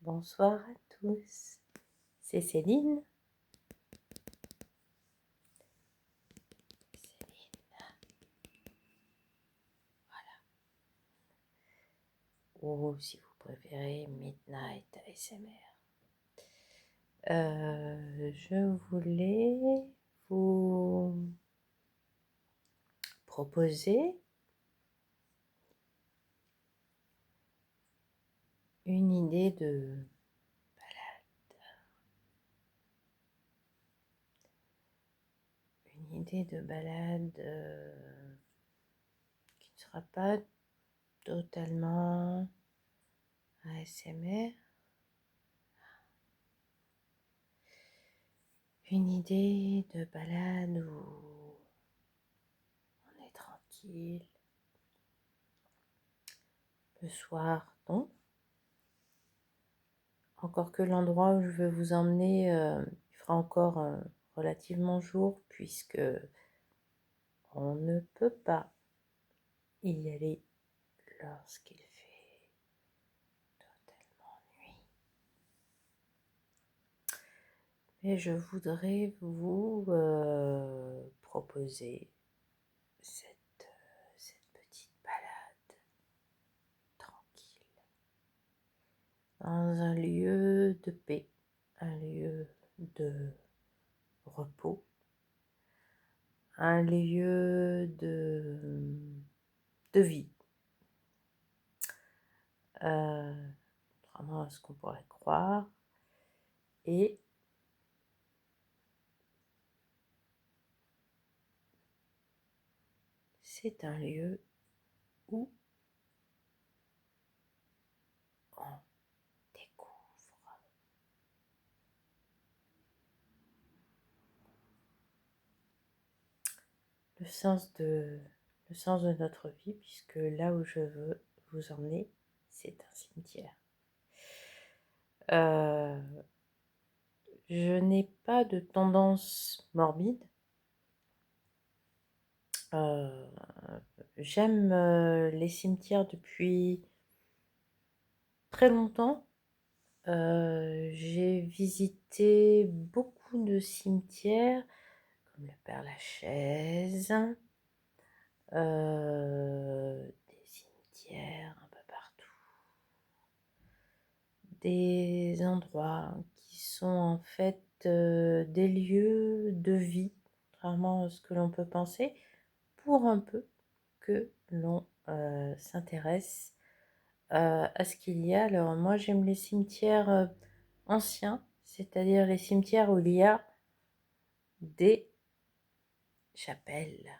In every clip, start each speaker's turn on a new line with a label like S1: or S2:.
S1: Bonsoir à tous, c'est Céline. Ou si vous préférez Midnight ASMR. Je voulais vous proposer une idée de balade qui ne sera pas totalement ASMR. Une idée de balade où on est tranquille. Le soir, non. Encore que l'endroit où je veux vous emmener, il fera encore relativement jour, puisque on ne peut pas y aller lorsqu'il fait totalement nuit. Mais je voudrais vous proposer cette petite balade tranquille dans un lieu de paix, un lieu de repos, un lieu de vie. Contrairement à ce qu'on pourrait croire. Et c'est un lieu où on découvre le sens de notre vie, puisque là où je veux vous emmener, c'est un cimetière. Je n'ai pas de tendance morbide. J'aime les cimetières depuis très longtemps. J'ai visité beaucoup de cimetières, comme le Père-Lachaise, des cimetières un peu partout, des endroits qui sont en fait des lieux de vie, contrairement à ce que l'on peut penser, pour un peu que l'on s'intéresse à ce qu'il y a. Alors moi j'aime les cimetières anciens, c'est-à-dire les cimetières où il y a des chapelles.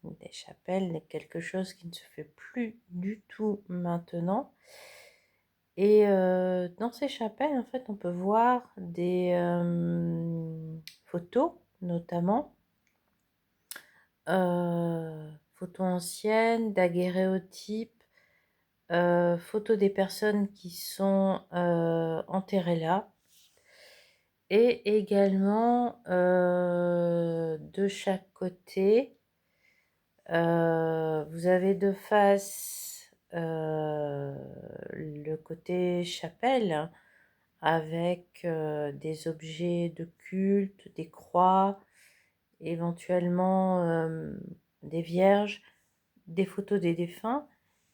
S1: Des chapelles, quelque chose qui ne se fait plus du tout maintenant. Et dans ces chapelles, en fait, on peut voir des photos, notamment, photos anciennes, daguerréotypes, photos des personnes qui sont enterrées là. Et également, de chaque côté, vous avez de face le côté chapelle avec des objets de culte, des croix, éventuellement des vierges, des photos des défunts,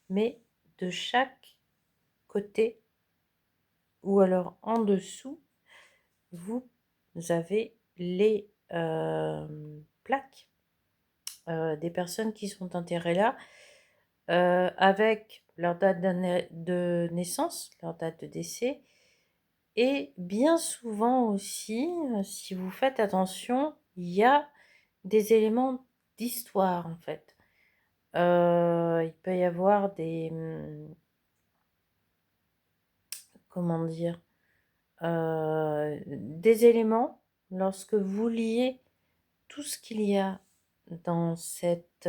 S1: mais de chaque côté ou alors en dessous, vous avez les plaques des personnes qui sont enterrées là, avec leur date de naissance, leur date de décès, et bien souvent aussi, si vous faites attention, il y a des éléments d'histoire en fait. Il peut y avoir comment dire, des éléments, lorsque vous liez tout ce qu'il y a dans cette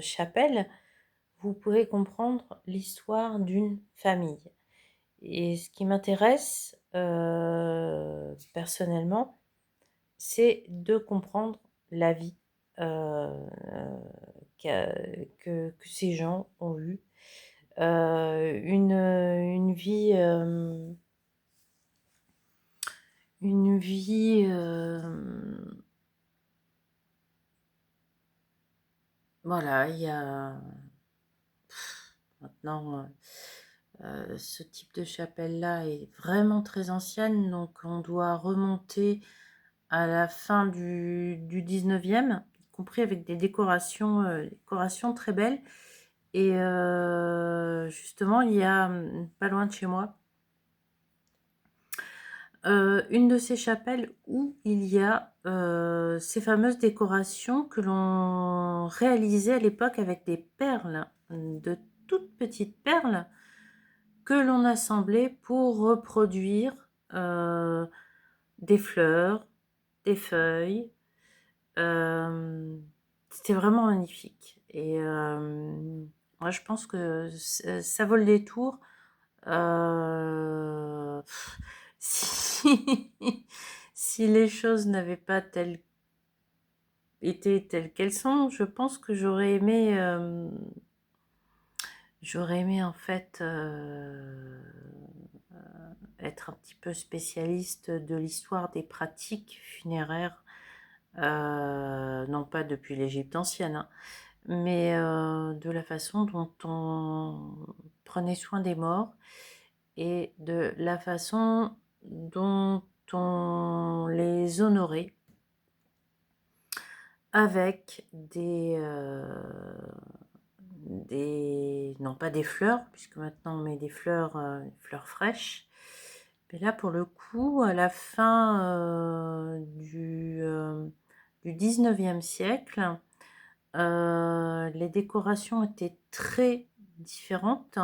S1: chapelle, vous pourrez comprendre l'histoire d'une famille. Et ce qui m'intéresse personnellement, c'est de comprendre la vie que ces gens ont eue. Une vie une vie, voilà, il y a maintenant, ce type de chapelle-là est vraiment très ancienne, donc on doit remonter à la fin du 19e, y compris avec des décorations très belles. Et justement, il y a, pas loin de chez moi, une de ces chapelles où il y a, ces fameuses décorations que l'on réalisait à l'époque avec des perles, de toutes petites perles que l'on assemblait pour reproduire, des fleurs, des feuilles. C'était vraiment magnifique et moi je pense que ça vaut le détour. Heu, si si les choses n'avaient pas été telles qu'elles sont, je pense que j'aurais aimé en fait, être un petit peu spécialiste de l'histoire des pratiques funéraires, non pas depuis l'Égypte ancienne, hein, mais de la façon dont on prenait soin des morts et de la façon dont on les honorait avec non pas des fleurs, puisque maintenant on met des fleurs fraîches, mais là pour le coup, à la fin du 19e siècle, les décorations étaient très différentes.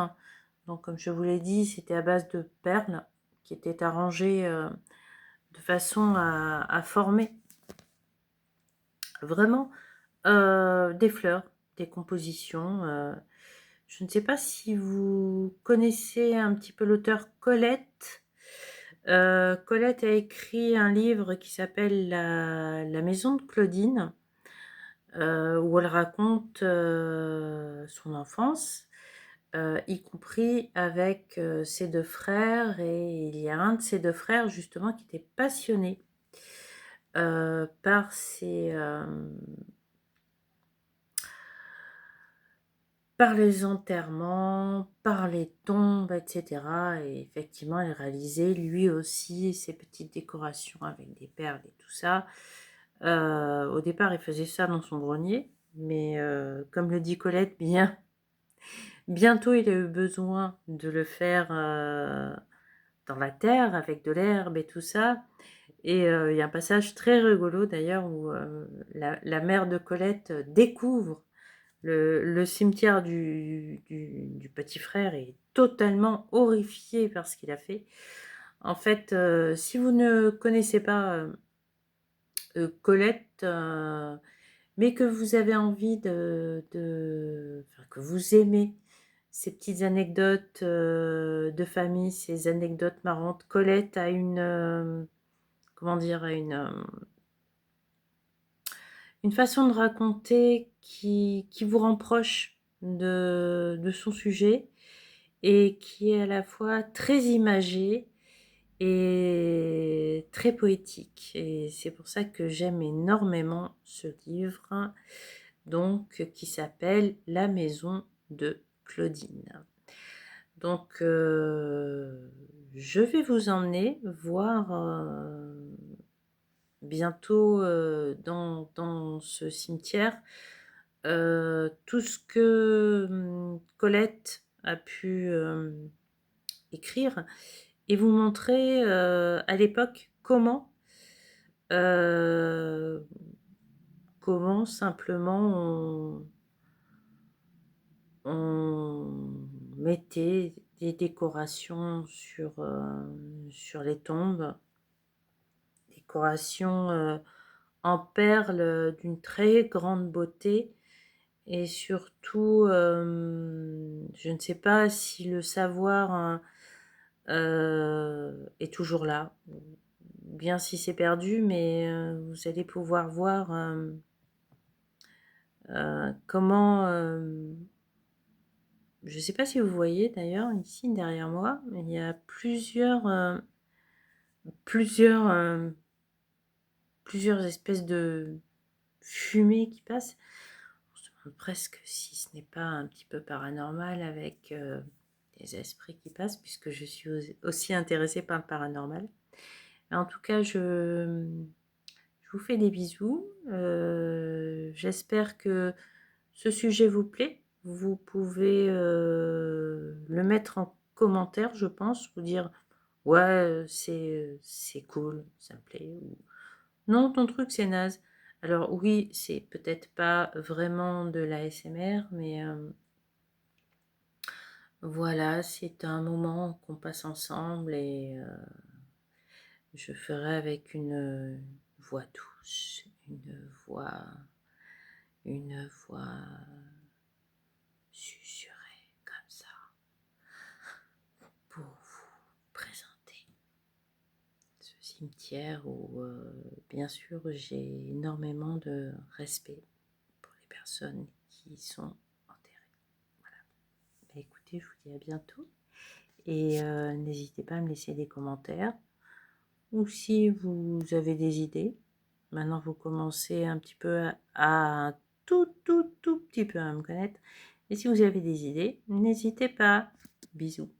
S1: Donc comme je vous l'ai dit, c'était à base de perles qui étaient arrangées de façon à former vraiment des fleurs, des compositions. Je ne sais pas si vous connaissez un petit peu l'auteur Colette. Colette a écrit un livre qui s'appelle La maison de Claudine, où elle raconte son enfance, y compris avec ses deux frères. Et il y a un de ses deux frères justement qui était passionné par par les enterrements, par les tombes, etc. Et effectivement, il réalisait lui aussi ses petites décorations avec des perles et tout ça. Au départ, il faisait ça dans son grenier, mais comme le dit Colette, bientôt il a eu besoin de le faire dans la terre avec de l'herbe et tout ça. Et il y a un passage très rigolo d'ailleurs où la mère de Colette découvre le cimetière du petit frère est totalement horrifié par ce qu'il a fait. En fait, si vous ne connaissez pas Colette, mais que vous avez envie enfin, que vous aimez ces petites anecdotes de famille, ces anecdotes marrantes, Colette a comment dire, a une façon de raconter qui vous rend proche de son sujet et qui est à la fois très imagé et très poétique. Et c'est pour ça que j'aime énormément ce livre, donc qui s'appelle La maison de Claudine. Donc, je vais vous emmener voir bientôt dans ce cimetière tout ce que Colette a pu écrire et vous montrer à l'époque euh, comment simplement on mettait des décorations sur les tombes, décorations en perles d'une très grande beauté. Et surtout, je ne sais pas si le savoir est toujours là, bien si c'est perdu, mais vous allez pouvoir voir comment, je ne sais pas si vous voyez d'ailleurs ici derrière moi, mais il y a plusieurs plusieurs espèces de fumée qui passent. On se demande presque si ce n'est pas un petit peu paranormal avec des esprits qui passent, puisque je suis aussi intéressée par le paranormal. Mais en tout cas, je vous fais des bisous. J'espère que ce sujet vous plaît. Vous pouvez le mettre en commentaire, je pense, vous dire ouais, c'est cool, ça me plaît. Ou non, ton truc c'est naze. Alors oui, c'est peut-être pas vraiment de l'ASMR, mais voilà, c'est un moment qu'on passe ensemble et je ferai avec une voix douce, une voix susurrée comme ça pour vous présenter ce cimetière où bien sûr j'ai énormément de respect pour les personnes qui sont enterrées. Voilà. Bah, écoutez, je vous dis à bientôt et n'hésitez pas à me laisser des commentaires ou si vous avez des idées. Maintenant, vous commencez un petit peu à tout petit peu à me connaître. Et si vous avez des idées, n'hésitez pas. Bisous.